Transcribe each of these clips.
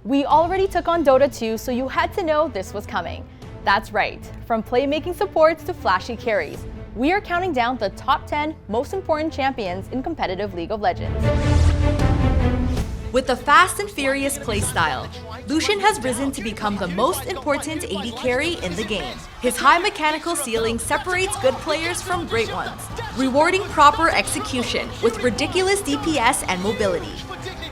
We already took on Dota 2, so you had to know this was coming. That's right, from playmaking supports to flashy carries, we are counting down the top 10 most important champions in competitive League of Legends. With a fast and furious playstyle, Lucian has risen to become the most important AD carry in the game. His high mechanical ceiling separates good players from great ones, rewarding proper execution with ridiculous DPS and mobility.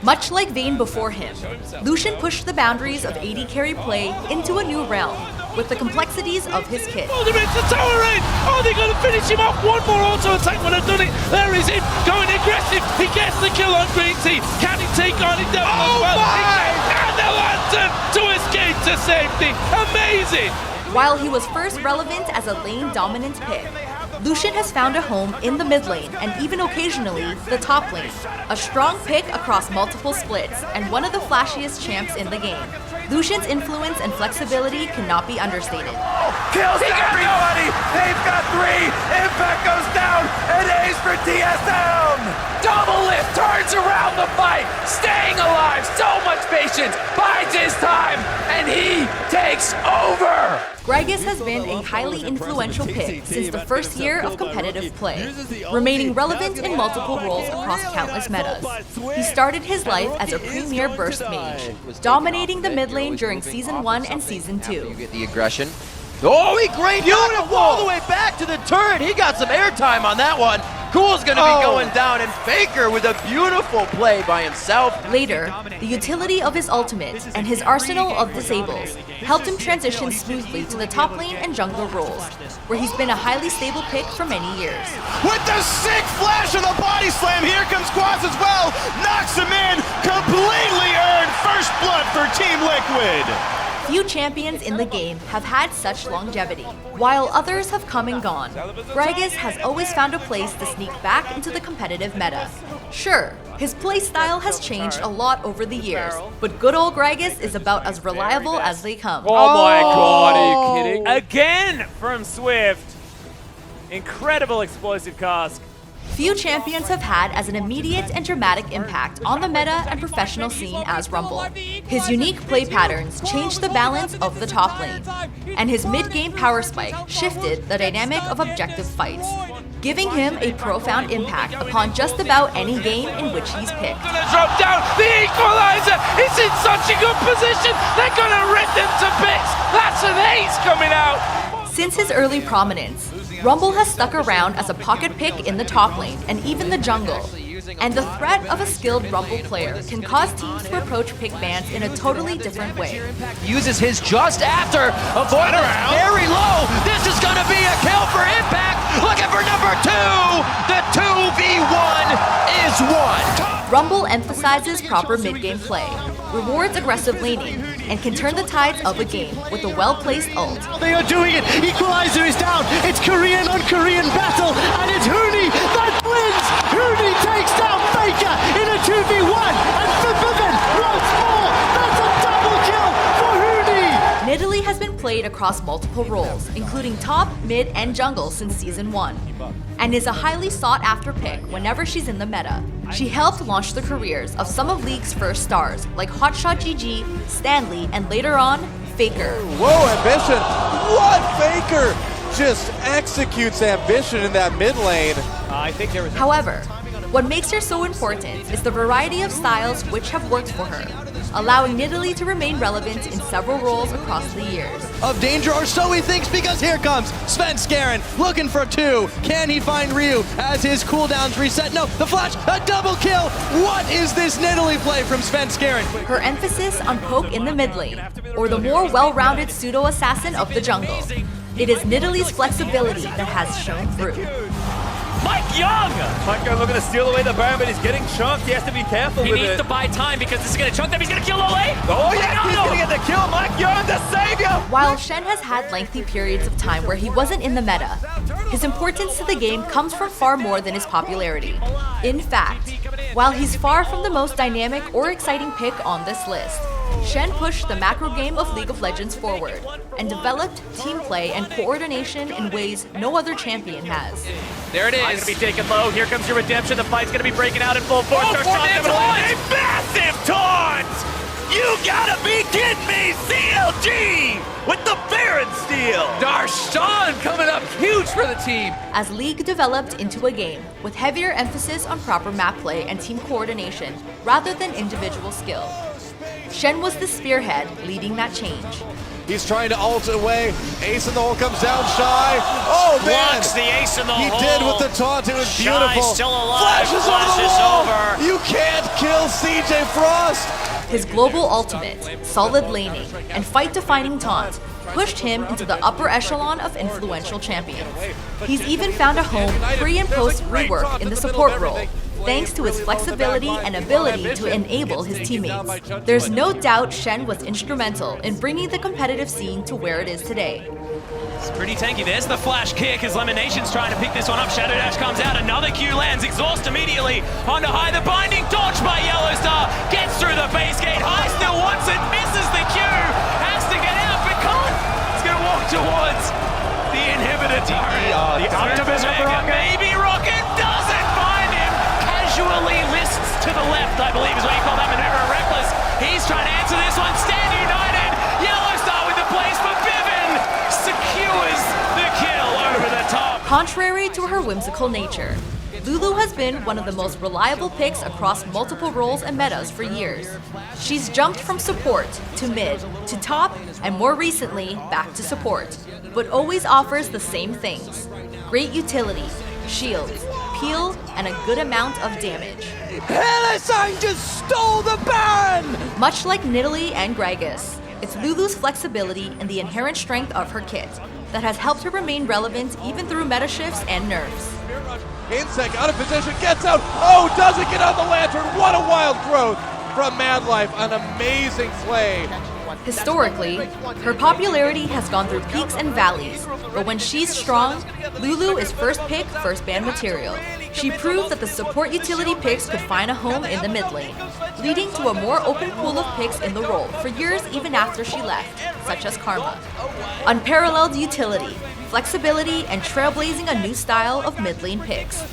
Much like Vayne before him, Lucian pushed the boundaries of AD carry play into a new realm with the complexities of his kit. Oh, they're into tower raid! Oh, they're going to finish him off! One more auto attack when I've done it! There is him, going aggressive! He gets the kill on Green Team! Can he take on it down as well? And the lantern to escape to safety! Amazing! While he was first relevant as a lane-dominant pick, Lucian has found a home in the mid lane and even occasionally the top lane. A strong pick across multiple splits and one of the flashiest champs in the game. Lucian's influence and flexibility cannot be understated. Kills everybody! They've got 3! Impact goes down! And A's for TS down! Double lift turns around the fight! Staying alive! So much patience! Bides his time! And he takes over! Gragas has been a highly influential pick since the first year of competitive play, remaining relevant in multiple roles across countless metas. He started his life as a premier burst mage, dominating the mid lane during Season 1 and Season 2. You get the aggression. Oh, he great beautiful all the way back to the turret. He got some airtime on that one. Cool's gonna be going down, and Faker with a beautiful play by himself. Later, the utility of his ultimate and his arsenal of disables helped him transition smoothly to the top lane and jungler roles, where he's been a highly stable pick for many years. With the sick flash of the body slam, here comes Quaz as well, knocks him in, completely earned first blood for Team Liquid. Few champions in the game have had such longevity. While others have come and gone, Gragas has always found a place to sneak back into the competitive meta. Sure, his playstyle has changed a lot over the years, but good old Gragas is about as reliable as they come. Oh my god, are you kidding? Again from Swift. Incredible explosive cask. Few champions have had as an immediate and dramatic impact on the meta and professional scene as Rumble. His unique play patterns changed the balance of the top lane, and his mid-game power spike shifted the dynamic of objective fights, giving him a profound impact upon just about any game in which he's picked. Gonna drop down, the equalizer! It's in such a good position! They're gonna rip them to bits! That's an ace coming out! Since his early prominence, Rumble has stuck around as a pocket pick in the top lane and even the jungle. And the threat of a skilled Rumble player can cause teams to approach pick bans in a totally different way. Uses his just after, avoid very low. This is gonna be a kill for Impact. Looking for number 2. The 2v1 is won. Rumble emphasizes proper mid-game play, rewards aggressive laning, and can turn the tides of a game with a well-placed ult. They are doing it! Equalizer is down! It's Korean on Korean battle, and it's Huni that wins! Huni takes down Faker in a 2v1, and Forbidden once more! That's a double kill for Huni! Nidalee has been played across multiple roles, including top, mid, and jungle since Season 1, and is a highly sought-after pick whenever she's in the meta. She helped launch the careers of some of League's first stars, like Hotshot GG, Stanley, and later on, Faker. Whoa, Ambition! What? Faker just executes Ambition in that mid lane. However, what makes her so important is the variety of styles which have worked for her, allowing Nidalee to remain relevant in several roles across the years. Of danger, or so he thinks, because here comes Svenskeren looking for 2. Can he find Ryu as his cooldowns reset? No, the flash, a double kill! What is this Nidalee play from Svenskeren? Her emphasis on poke in the mid lane, or the more well-rounded pseudo-assassin of the jungle. It is Nidalee's flexibility that has shown through. Mike Young looking to steal away the Baron, but he's getting chunked. He has to be careful with it. He needs to buy time because this is going to chunk them. He's going to kill Ole. Oh yeah, he's going to get the kill. Mike Young, the savior! While Shen has had lengthy periods of time where he wasn't in the meta, his importance to the game comes from far more than his popularity. In fact, while he's far from the most dynamic or exciting pick on this list, Shen pushed the macro game of League of Legends forward and developed team play and coordination in ways no other champion has. There it is. Going to be taken low. Here comes your redemption. The fight's going to be breaking out in full force. A massive taunt! You gotta be kidding me! CLG with the Baron steal! Darshan coming up huge for the team. As League developed into a game with heavier emphasis on proper map play and team coordination rather than individual skill, Shen was the spearhead leading that change. He's trying to ult away. Ace in the hole comes down shy. Oh man! Blocks the ace in the hole. He did with the taunt. It was Shy beautiful. still alive. Flashes over the Flashes wall. over. You can't kill CJ Frost. His global ultimate, solid laning, and fight-defining taunt pushed him into the upper echelon of influential champions. He's even found a home pre- and post-rework in the support role, thanks to his flexibility and ability to enable his teammates. There's no doubt Shen was instrumental in bringing the competitive scene to where it is today. It's pretty tanky. There's the flash kick as Lemonation's trying to pick this one up. Shadow Dash comes out. Another Q lands. Exhaust immediately. Onto High. The binding dodge by Yellowstar. Gets through the base gate. High still wants it. Misses the Q. Has to get out but can't. It's going to walk towards the inhibitor turret. The optimism for Rocket. Maybe Rocket doesn't find him. Casually lists to the left, I believe is what you call that maneuver. Reckless. He's trying to answer this one. Stand United. Yellowstar with the place for Bivin. Secures the kill over the top. Contrary to her whimsical nature, Lulu has been one of the most reliable picks across multiple roles and metas for years. She's jumped from support to mid to top and more recently back to support, but always offers the same things: great utility, shields, peel, and a good amount of damage. Leeson just stole the Baron! Much like Nidalee and Gragas, it's Lulu's flexibility and the inherent strength of her kit that has helped her remain relevant even through meta shifts and nerfs. Insec out of position, gets out. Oh, doesn't get on the lantern. What a wild growth from Mad Life. An amazing play. Historically, her popularity has gone through peaks and valleys, but when she's strong, Lulu is first pick, first ban material. She proved that the support utility picks could find a home in the mid lane, leading to a more open pool of picks in the role for years even after she left, such as Karma. Unparalleled utility, flexibility, and trailblazing a new style of mid lane picks.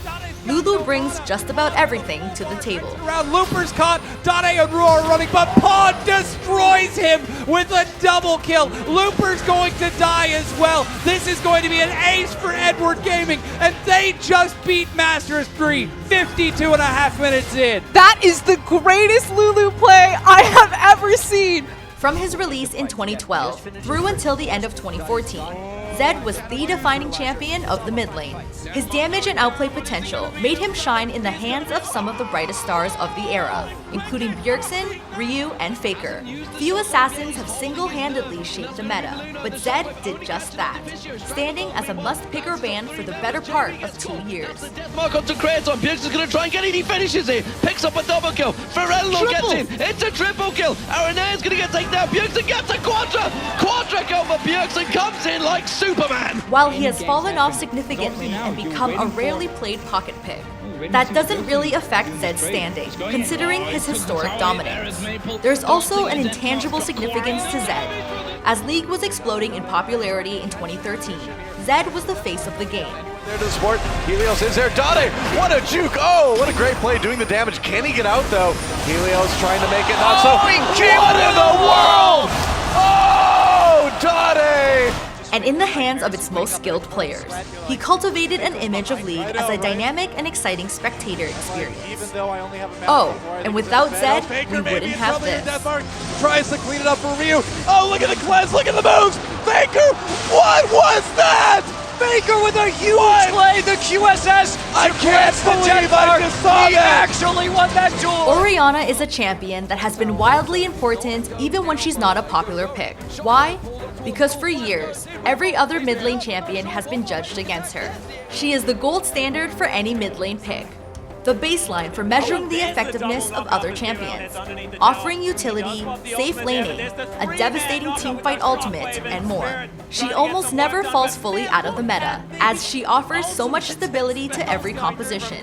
Lulu brings just about everything to the table. Around Looper's caught, Dade and Roar running, but Pawn destroys him with a double kill. Looper's going to die as well. This is going to be an ace for Edward Gaming, and they just beat Masters 3, 52 and a half minutes in. That is the greatest Lulu play I have ever seen. From his release in 2012 through until the end of 2014, Zed was the defining champion of the mid lane. His damage and outplay potential made him shine in the hands of some of the brightest stars of the era, including Bjergsen, Ryu, and Faker. Few assassins have single-handedly shaped the meta, but Zed did just that, standing as a must-pick or ban for the better part of 2 years. Mark onto Kratos. Bjergsen's going to try and get it. He finishes it. Picks up a double kill. Ferello gets in. It's a triple kill. Orianna's going to get taken down. Bjergsen gets a quadra. Quadra kill, but Bjergsen comes in like Superman. While he has fallen off significantly and become a rarely played pocket pick, that doesn't really affect Zed's standing, considering his historic dominance. There's also an intangible significance to Zed. As League was exploding in popularity in 2013, Zed was the face of the game. There to the support. Helios is there. Dade, what a juke. Oh, what a great play doing the damage. Can he get out though? Helios trying to make it not so. he came What in the world? Oh, Dade! And in the hands of its most skilled players, he cultivated an image of League as a dynamic and exciting spectator experience. Oh, and without Zed, we wouldn't have this. Tries to clean it up for Ryu. Oh, look at the cleanse, look at the moves! Faker, what was that? Faker with a huge play, the QSS. I can't believe I just saw he that. actually won that duel. Orianna is a champion that has been wildly important even when she's not a popular pick. Why? Because for years, every other mid lane champion has been judged against her. She is the gold standard for any mid lane pick, the baseline for measuring the effectiveness of other champions, offering utility, safe laning, a devastating teamfight ultimate, and more. She almost never falls fully out of the meta, as she offers so much stability to every composition,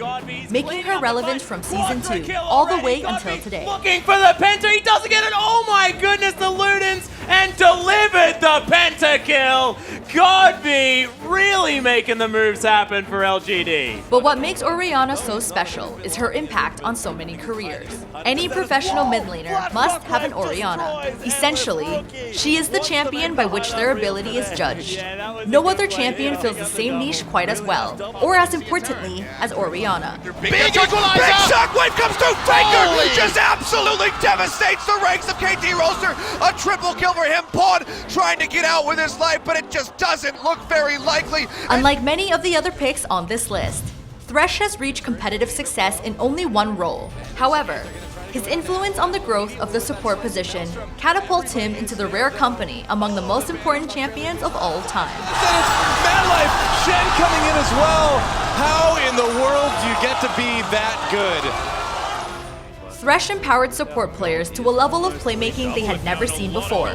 making her relevant from Season 2 all the way until today. Looking for the Penta, he doesn't get it. Oh my goodness, the Ludens, and delivers delivered the pentakill. Godby really making the moves happen for LGD. But what makes Orianna so special is her impact on so many careers. Any professional mid laner must have an Orianna. Essentially, she is the champion by which their ability is judged. No other champion fills the same niche quite as well, or as importantly, as Orianna. Big equalizer! Big shockwave comes through. Faker just absolutely devastates the ranks of KT Roaster. A triple kill for him. Pawn trying to get out with his life, but it just doesn't look very likely. Unlike many of the other picks on this list, Thresh has reached competitive success in only one role. However, his influence on the growth of the support position catapults him into the rare company among the most important champions of all time. Madlife, Shen coming in as well. How in the world do you get to be that good? Thresh empowered support players to a level of playmaking they had never seen before,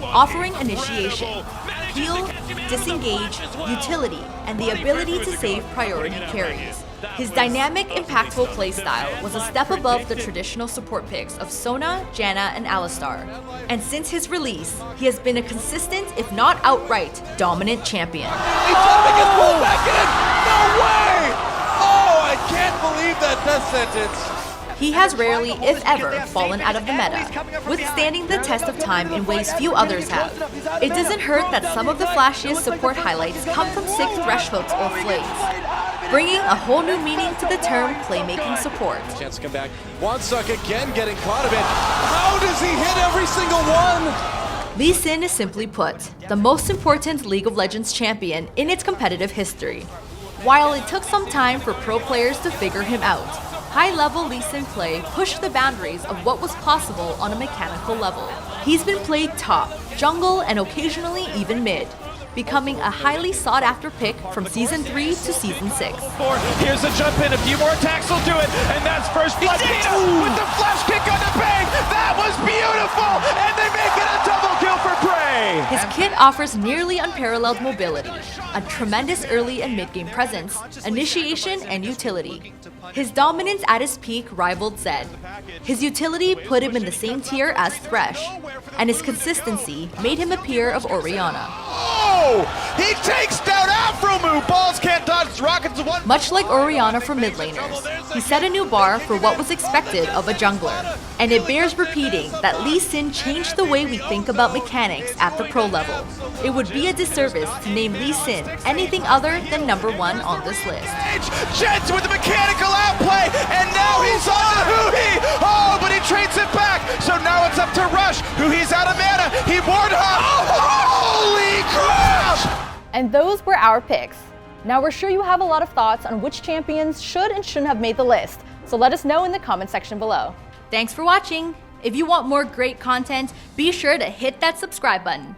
offering initiation, heal, disengage, utility, and the ability to save priority carries. His dynamic, impactful playstyle was a step above the traditional support picks of Sona, Janna, and Alistar. And since his release, he has been a consistent, if not outright, dominant champion. He's trying to get pulled back in! No way! Oh, I can't believe that death sentence. He has rarely, if ever, fallen out of the meta, withstanding the test of time in ways few others have. It doesn't hurt that some of the flashiest support highlights come from sick Thresh hooks or flays, bringing a whole new meaning to the term playmaking support. Chance to come back. Wansuck again getting caught a bit. How does he hit every single one? Leeson is simply put, the most important League of Legends champion in its competitive history. While it took some time for pro players to figure him out, high-level Leeson play pushed the boundaries of what was possible on a mechanical level. He's been played top, jungle, and occasionally even mid, becoming a highly sought-after pick from Season 3 to Season 6. Here's a jump in, a few more attacks will do it, and that's first blood. With the flash kick on the bang, that was beautiful, and they make it a double kill for Prey. His kit offers nearly unparalleled mobility, a tremendous early and mid-game presence, initiation, and utility. His dominance at his peak rivaled Zed. His utility put him in the same tier as Thresh, and his consistency made him a peer of Orianna. Oh! He takes down Afro Move! Balls can't dodge rockets one. Much like Orianna for mid laners, he set a new bar for what was expected of a jungler. And it bears repeating that Leeson changed the way we think about mechanics at the pro level. It would be a disservice to name Leeson anything other than #1 on this list. Jets with the mechanical outplay, and now he's on the Hoo-Hee! Oh, but he trades it back, so now it's up to Rush. Hoo-Hee's out of mana, he ward up. Holy crap! And those were our picks. Now we're sure you have a lot of thoughts on which champions should and shouldn't have made the list, so let us know in the comment section below. Thanks for watching! If you want more great content, be sure to hit that subscribe button.